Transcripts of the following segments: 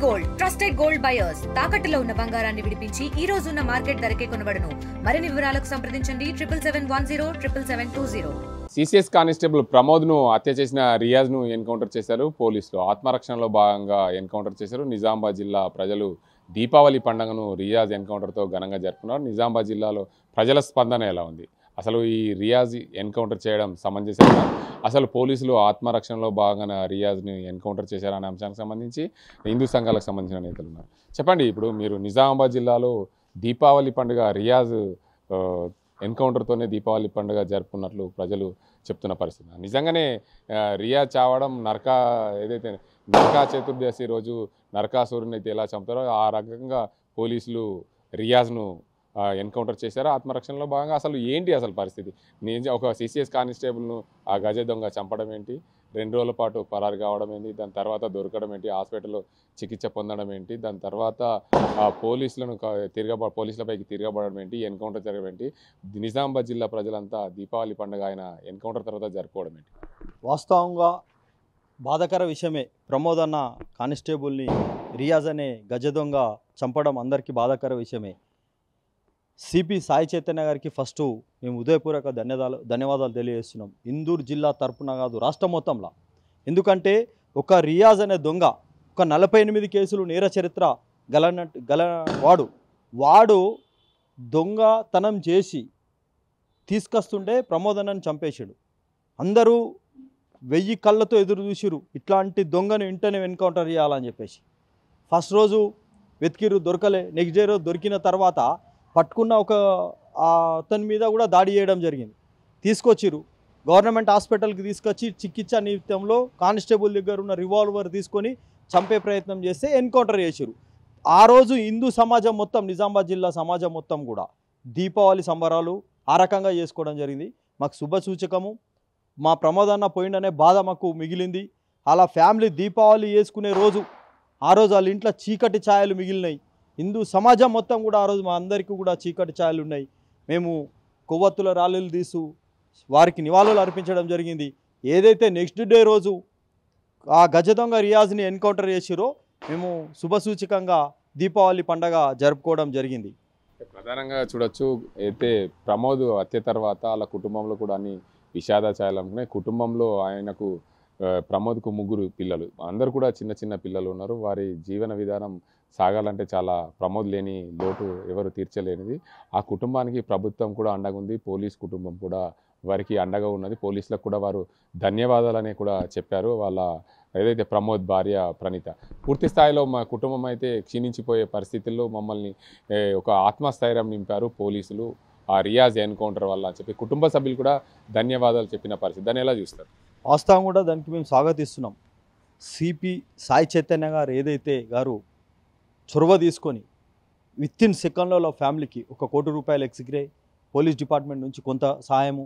Gold trusted gold buyers తాకట్టులో ఉన్న బంగారాన్ని విడిపించి ఈ రోజు ఉన్న మార్కెట్ ధరకే కొనబడును. మరిన్ని వివరాలకు సంప్రదించండి 7771077720. సిసిఎస్ కానిస్టేబుల్ ప్రమోద్ ను హత్య చేసిన రియాజ్ ను ఎన్కౌంటర్ చేశారు పోలీసులు. ఆత్మరక్షణలో భాగంగా ఎన్కౌంటర్ చేశారు. నిజామాబాద్ జిల్లా ప్రజలు దీపావళి పండుగను రియాజ్ ఎన్కౌంటర్తో ఘనంగా జరుపుకున్నారు. నిజామాబాద్ జిల్లాలో ప్రజల స్పందన ఎలా ఉంది? అసలు ఈ రియాజ్ ఎన్కౌంటర్ చేయడం సమంజసమేనా? అసలు పోలీసులు ఆత్మరక్షణలో భాగంగా రియాజ్ని ఎన్కౌంటర్ చేశారనే అంశానికి సంబంధించి హిందూ సంఘాలకు సంబంధించిన నేతలు ఉన్నారు. చెప్పండి, ఇప్పుడు మీరు నిజామాబాద్ జిల్లాలో దీపావళి పండుగ రియాజ్ ఎన్కౌంటర్తోనే దీపావళి పండుగ జరుపుకున్నట్లు ప్రజలు చెప్తున్న పరిస్థితి. నిజంగానే రియాజ్ చావడం ఏదైతే నరకా చతుర్దశి రోజు నరకాసురుని అయితే ఎలా చంపుతారో ఆ రకంగా పోలీసులు రియాజ్ను ఎన్కౌంటర్ చేశారు ఆత్మరక్షణలో భాగంగా. అసలు ఏంటి అసలు పరిస్థితి? ఒక సిసిఎస్ కానిస్టేబుల్ను ఆ గజ దొంగ చంపడం ఏంటి, 2 రోజుల పాటు పరారు కావడం ఏంటి, దాని తర్వాత దొరకడం ఏంటి, హాస్పిటల్లో చికిత్స పొందడం ఏంటి, దాని తర్వాత పోలీసులపైకి తిరగబడడం ఏంటి, ఎన్కౌంటర్ జరగడం ఏంటి, నిజామాబాద్ జిల్లా ప్రజలంతా దీపావళి పండుగ ఆయన ఎన్కౌంటర్ తర్వాత జరుపుకోవడం ఏంటి? వాస్తవంగా బాధాకర విషయమే. ప్రమోద్ అన్న కానిస్టేబుల్ని రియాజ్ అనే గజ దొంగ చంపడం అందరికీ బాధాకర విషయమే. సిపి సాయి చైతన్య గారికి ఫస్ట్ మేము ఉదయపూర్వక ధన్యవాదాలు తెలియజేస్తున్నాం. ఇందూరు జిల్లా తరపున కాదు, రాష్ట్రం మొత్తంలో. ఎందుకంటే ఒక రియాజ్ అనే దొంగ ఒక 48 కేసులు నేర చరిత్ర వాడు దొంగతనం చేసి తీసుకొస్తుంటే ప్రమోద్ అన్నని చంపేశాడు. అందరూ 1000 కళ్ళతో ఎదురు చూసిరు ఇట్లాంటి దొంగను వెంటనే ఎన్కౌంటర్ చేయాలని చెప్పేసి. ఫస్ట్ రోజు వెతికిరు, దొరకలే. నెక్స్ట్ డే రోజు దొరికిన తర్వాత పట్టుకున్న అతని మీద కూడా దాడి చేయడం జరిగింది. తీసుకొచ్చిరు గవర్నమెంట్ హాస్పిటల్కి తీసుకొచ్చి చికిత్స నిమిత్తంలో కానిస్టేబుల్ దగ్గర ఉన్న రివాల్వర్ తీసుకొని చంపే ప్రయత్నం చేస్తే ఎన్కౌంటర్ చేసిరు. ఆ రోజు హిందూ సమాజం మొత్తం, నిజామాబాద్ జిల్లా సమాజం మొత్తం కూడా దీపావళి సంబరాలు ఆ రకంగా చేసుకోవడం జరిగింది. మాకు శుభ సూచకము. మా ప్రమోద్ అన్న పోయిండనే బాధ మాకు మిగిలింది. అలా ఫ్యామిలీ దీపావళి చేసుకునే రోజు, ఆ రోజు వాళ్ళ ఇంట్లో చీకటి ఛాయలు మిగిలినాయి. హిందూ సమాజం మొత్తం కూడా ఆ రోజు మా అందరికీ కూడా చీకటి ఛాయలు ఉన్నాయి. మేము కొవ్వొత్తుల ర్యాలీలు తీసు వారికి నివాళులు అర్పించడం జరిగింది. ఏదైతే నెక్స్ట్ డే రోజు ఆ గజ దొంగ రియాజ్ని ఎన్కౌంటర్ చేసిరో మేము శుభసూచకంగా దీపావళి పండగ జరుపుకోవడం జరిగింది. ప్రధానంగా చూడొచ్చు, అయితే ప్రమోద్ హత్య తర్వాత వాళ్ళ కుటుంబంలో కూడా అన్ని విషాద ఛాయలు అనుకున్నాయి. కుటుంబంలో ఆయనకు ప్రమోద్కు 3 పిల్లలు, అందరూ కూడా చిన్న చిన్న పిల్లలు ఉన్నారు. వారి జీవన విధానం సాగాలంటే చాలా ప్రమోద్ లేని లోటు ఎవరు తీర్చలేనిది. ఆ కుటుంబానికి ప్రభుత్వం కూడా అండగా ఉంది, పోలీస్ కుటుంబం కూడా వారికి అండగా ఉన్నది. పోలీసులకు కూడా వారు ధన్యవాదాలని కూడా చెప్పారు. వాళ్ళ ఏదైతే ప్రమోద్ భార్య ప్రణీత పూర్తి స్థాయిలో మా కుటుంబం అయితే క్షీణించిపోయే పరిస్థితుల్లో మమ్మల్ని ఒక ఆత్మస్థైర్యం నింపారు పోలీసులు ఆ రియాజ్ ఎన్కౌంటర్ వల్ల అని చెప్పి కుటుంబ సభ్యులు కూడా ధన్యవాదాలు చెప్పిన పరిస్థితి. దాన్ని ఎలా చూస్తారు? వాస్తవం కూడా దానికి మేము స్వాగతిస్తున్నాం. సిపి సాయి చైతన్య గారు చొరవ తీసుకొని వితిన్ సెకండ్లలో ఫ్యామిలీకి ₹1 కోటి ఎక్స్గ్రే, పోలీస్ డిపార్ట్మెంట్ నుంచి కొంత సహాయము,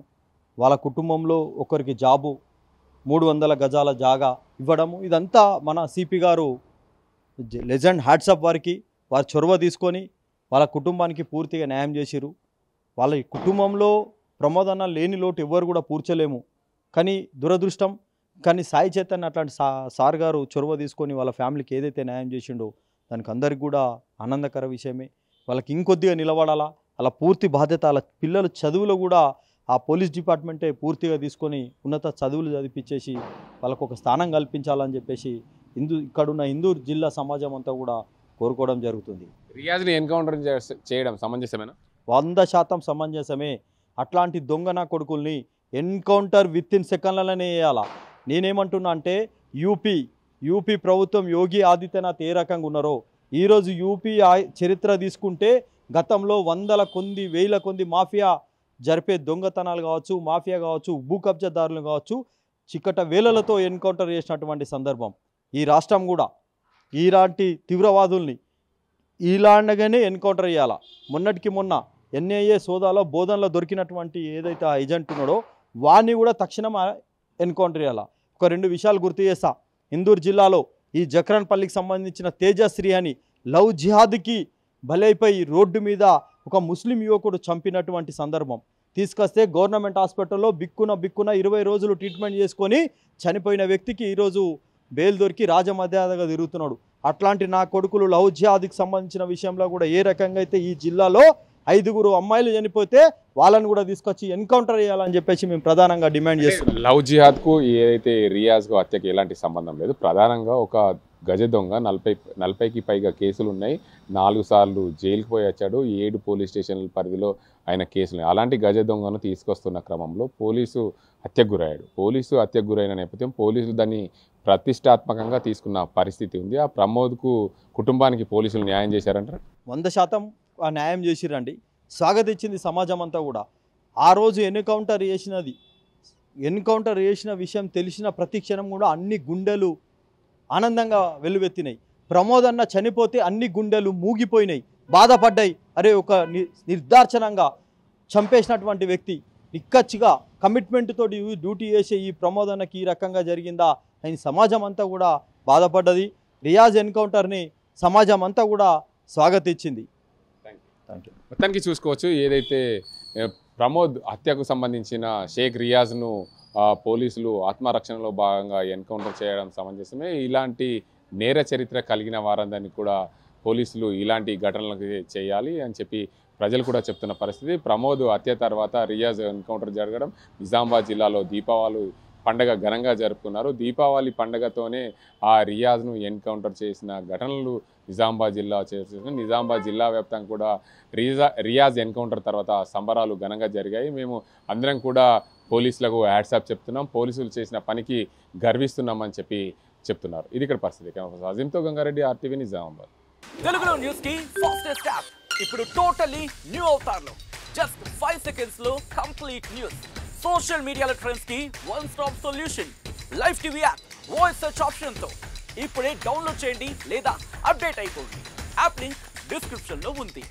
వాళ్ళ కుటుంబంలో ఒకరికి జాబు, 300 గజాల జాగా ఇవ్వడము, ఇదంతా మన సిపి గారు లెజెండ్ హ్యాట్సప్. వారి చొరవ తీసుకొని వాళ్ళ కుటుంబానికి పూర్తిగా న్యాయం చేసిరు. వాళ్ళ కుటుంబంలో ప్రమోద్ అన్న లేని లోటు ఎవ్వరు కూడా పూడ్చలేము. కానీ దురదృష్టం, కానీ సాయి చైతన్య అట్లాంటి సార్ గారు చొరవ తీసుకొని వాళ్ళ ఫ్యామిలీకి ఏదైతే న్యాయం చేసిండో దానికి అందరికి కూడా ఆనందకర విషయమే. వాళ్ళకి ఇంకొద్దిగా నిలబడాలా, అలా పూర్తి బాధ్యత. వాళ్ళ పిల్లల చదువులో కూడా ఆ పోలీస్ డిపార్ట్మెంటే పూర్తిగా తీసుకొని ఉన్నత చదువులు చదివించేసి వాళ్ళకు ఒక స్థానం కల్పించాలని చెప్పేసి ఇక్కడున్న హిందూ జిల్లా సమాజం అంతా కూడా కోరుకోవడం జరుగుతుంది. రియాజ్ని ఎన్కౌంటర్ చేయడం సమంజసమేనా? 100% సమంజసమే. అట్లాంటి దొంగన కొడుకుల్ని ఎన్కౌంటర్ వితిన్ సెకండ్లలోనే వేయాలా. నేనేమంటున్నా అంటే యూపీ ప్రభుత్వం యోగి ఆదిత్యనాథ్ ఏ రకంగా ఉన్నారో ఈరోజు యూపీ చరిత్ర తీసుకుంటే గతంలో 100 కొద్ది 1000 కొద్ది మాఫియా జరిపే దొంగతనాలు కావచ్చు, మాఫియా కావచ్చు, భూ కబ్జాదారులు కావచ్చు, చిక్కట వేలలతో ఎన్కౌంటర్ చేసినటువంటి సందర్భం. ఈ రాష్ట్రం కూడా ఇలాంటి తీవ్రవాదుల్ని ఇలాంటిగానే ఎన్కౌంటర్ చేయాలా. మొన్నటికి మొన్న ఎన్ఐఏ సోదాలో బోధనలో దొరికినటువంటి ఏదైతే ఆ ఏజెంట్ ఉన్నాడో వాడిని కూడా తక్షణం ఎన్కౌంటర్ చేయాలా. ఒక 2 విషయాలు గుర్తు చేస్తా. ఇందూరు జిల్లాలో ఈ జక్రాన్పల్లికి సంబంధించిన తేజశ్రీ అని లవ్ జిహాద్కి బలైపోయి రోడ్డు మీద ఒక ముస్లిం యువకుడు చంపినటువంటి సందర్భం. తీసుకొస్తే గవర్నమెంట్ హాస్పిటల్లో బిక్కున 20 రోజులు ట్రీట్మెంట్ చేసుకొని చనిపోయిన వ్యక్తికి ఈరోజు బెయిల్ దొరికి రాజమర్యాదగా తిరుగుతున్నాడు. అట్లాంటి నా కొడుకులు లవ్ జిహాద్కి సంబంధించిన విషయంలో కూడా ఏ రకంగా అయితే ఈ జిల్లాలో 5 అమ్మాయిలు చనిపోతే వాళ్ళని కూడా తీసుకొచ్చి ఎన్కౌంటర్ చేయాలని చెప్పేసి మేము ప్రధానంగా డిమాండ్ చేస్తున్నాం. లవ్ జిహాద్కు ఏదైతే రియాజ్కు హత్యకి ఎలాంటి సంబంధం లేదు. ప్రధానంగా ఒక గజ దొంగ 40కి పైగా కేసులు ఉన్నాయి. 4 సార్లు జైలుకు పోయి వచ్చాడు. 7 పోలీస్ స్టేషన్ల పరిధిలో ఆయన కేసులు. అలాంటి గజ దొంగను తీసుకొస్తున్న క్రమంలో పోలీసు హత్యకు గురయ్యాడు. పోలీసు హత్యకు గురైన నేపథ్యం పోలీసులు దాన్ని ప్రతిష్టాత్మకంగా తీసుకున్న పరిస్థితి ఉంది. ఆ ప్రమోద్కు కుటుంబానికి పోలీసులు న్యాయం చేశారంటారు. 100% న్యాయం చేసిరండి. స్వాగతించింది సమాజం అంతా కూడా. ఆ రోజు ఎన్కౌంటర్ చేసిన విషయం తెలిసిన ప్రతి క్షణం కూడా అన్ని గుండెలు ఆనందంగా వెల్లువెత్తినాయి. ప్రమోద్ అన్న చనిపోతే అన్ని గుండెలు మూగిపోయినాయి, బాధపడ్డాయి. అరే ఒక నిర్దాక్షణంగా చంపేసినటువంటి వ్యక్తి నిక్కచ్చిగా కమిట్మెంట్ తోటి డ్యూటీ చేసే ఈ ప్రమోద్ అన్నకి ఈ రకంగా జరిగిందా అని సమాజం అంతా కూడా బాధపడ్డది. రియాజ్ ఎన్కౌంటర్ని సమాజం అంతా కూడా స్వాగతించింది. మొత్తానికి చూసుకోవచ్చు, ఏదైతే ప్రమోద్ హత్యకు సంబంధించిన షేక్ రియాజ్ను పోలీసులు ఆత్మరక్షణలో భాగంగా ఎన్కౌంటర్ చేయడం సమంజసమే. ఇలాంటి నేర చరిత్ర కలిగిన వారందరినీ కూడా పోలీసులు ఇలాంటి ఘటనలకు చేయాలి అని చెప్పి ప్రజలు కూడా చెప్తున్న పరిస్థితి. ప్రమోద్ హత్య తర్వాత రియాజ్ ఎన్కౌంటర్ జరగడం, నిజామాబాద్ జిల్లాలో దీపావళి పండగ ఘనంగా జరుపుకున్నారు. దీపావళి పండగతోనే ఆ రియాజ్ను ఎన్కౌంటర్ చేసిన ఘటనలు నిజామాబాద్ జిల్లా వ్యాప్తంగా కూడా రియాజ్ ఎన్కౌంటర్ తర్వాత సంబరాలు ఘనంగా జరిగాయి. మేము అందరం కూడా పోలీసులకు హ్యాట్సాప్ చెప్తున్నాం, పోలీసులు చేసిన పనికి గర్విస్తున్నామని చెప్పి చెప్తున్నారు. ఇది ఇక్కడ పరిస్థితి. అజీంతో గంగారెడ్డి, RTV నిజామాబాద్. తెలుగులో న్యూస్ కి ఫాస్టెస్ట్ యాప్ ఇప్పుడు టోటల్లీ న్యూ అవతార్లో జస్ట్ 5 సెకండ్స్ లో కంప్లీట్ న్యూస్. సోషల్ మీడియాలో ట్రెండ్స్ కి one stop solution. Live TV app voice search option తో ఇప్పుడే డౌన్లోడ్ చేయండి లేదా అప్డేట్ అయిపోండి. యాప్ లింక్ డిస్క్రిప్షన్ లో ఉంది.